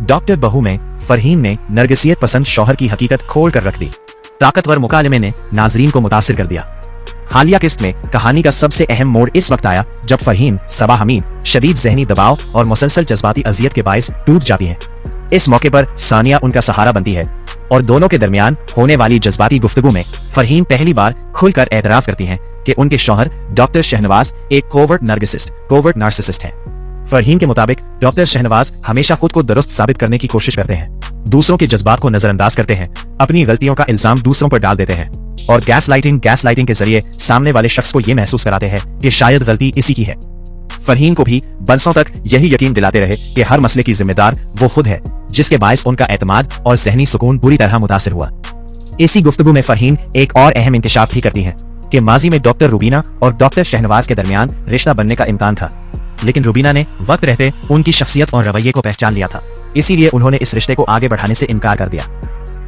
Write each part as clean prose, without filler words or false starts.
Doctor बहू में फरहीन ने नरगिसियत पसंद शौहर की हकीकत खोल कर रख दी। ताकतवर मुकालमे ने नाजरीन को मुतासिर कर दिया। हालिया किस्त में कहानी का सबसे अहम मोड़ इस वक्त आया जब फरहीन सबा हमीद शदीद जहनी दबाव और मुसलसल जज्बाती अजियत के बायस टूट जाती हैं। इस मौके पर सानिया उनका सहारा बनती है और दोनों के दरमियान होने वाली जज्बाती गुफ्तगू में फरहीन पहली बार खुलकर एतराफ करती हैं कि उनके शौहर डॉक्टर शहनवाज एक कोवर्ट नार्सिसिस्ट हैं। फरहीन के मुताबिक डॉक्टर शहनवाज हमेशा खुद को दुरुस्त साबित करने की कोशिश करते हैं, दूसरों के जज्बात को नजरअंदाज करते हैं, अपनी गलतियों का इल्जाम दूसरों पर डाल देते हैं और गैसलाइटिंग के जरिए सामने वाले शख्स को यह महसूस कराते हैं कि शायद गलती इसी की है। फरहीन को भी बरसों तक यही यकीन दिलाते रहे कि हर मसले की जिम्मेदार वो खुद है, जिसके बायस उनका एतमाद और ज़हनी सुकून बुरी तरह मुतासिर हुआ। इसी गुफ्तगू में फरहीन एक और अहम इंकशाफ भी करती हैं कि माजी में डॉक्टर रुबीना और डॉक्टर शहनवाज के दरमियान रिश्ता बनने का इम्कान था, लेकिन रुबीना ने वक्त रहते उनकी शख्सियत और रवैये को पहचान लिया था, इसीलिए उन्होंने इस रिश्ते को आगे बढ़ाने से इनकार कर दिया।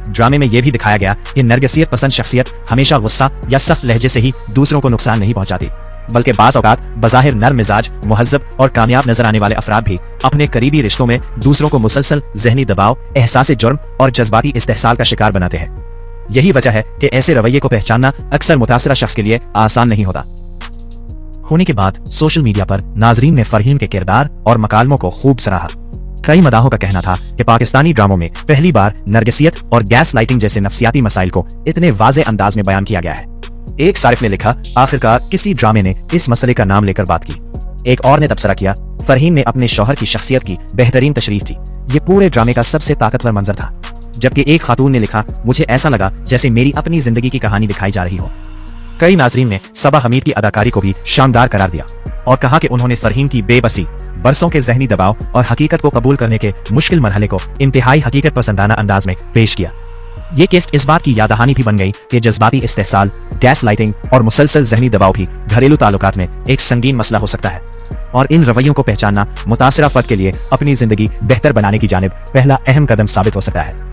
ड्रामे में यह भी दिखाया गया कि नरगिसियत पसंद शख्सियत हमेशा गुस्सा या सख्त लहजे से ही दूसरों को नुकसान नहीं पहुंचाती, बल्कि बाज़ औक़ात बज़ाहिर नर्म मिजाज, मुहज़्ज़ब और कामयाब नजर आने वाले अफराद भी अपने करीबी रिश्तों में दूसरों को मुसलसल ज़हनी दबाव, एहसास जुर्म और जज्बाती इस्तेहसाल का शिकार बनाते हैं। यही वजह है कि ऐसे रवैये को पहचानना अक्सर मुतासिरा शख्स के लिए आसान नहीं होता। होने के बाद सोशल मीडिया पर नाजरीन ने फरहीन के किरदार और मकालमों को खूब सराहा। कई मदाहों का कहना था कि पाकिस्तानी ड्रामों में पहली बार नरगिसियत और गैस लाइटिंग जैसे नफ्सियाती मसाइल को इतने वाज़े अंदाज में बयान किया गया है। एक सारिफ ने लिखा, आखिरकार किसी ड्रामे ने इस मसले का नाम लेकर बात की। एक और ने तबसरा किया, फरहीन ने अपने शौहर की शख्सियत की बेहतरीन तशरीफ दी, ये पूरे ड्रामे का सबसे ताकतवर मंजर था। जबकि एक खातून ने लिखा, मुझे ऐसा लगा जैसे मेरी अपनी जिंदगी की कहानी दिखाई जा रही हो। कई नाजरीन ने सबा हमीद की अदाकारी को भी शानदार करार दिया और कहा कि उन्होंने फरहीन की बेबसी, बरसों के जहनी दबाव और हकीकत को कबूल करने के मुश्किल मरहले को इंतहाई हकीकत पसंदाना अंदाज में पेश किया। ये किस्त इस बात की यादहानी भी बन गई कि जज्बाती इस्तेहसाल, गैस लाइटिंग और मुसलसल जहनी दबाव भी घरेलू ताल्लुकात में एक संगीन मसला हो सकता है और इन रवैयों को पहचानना मुतासिरा फर्द के लिए अपनी जिंदगी बेहतर बनाने की जानिब पहला अहम कदम साबित हो सकता है।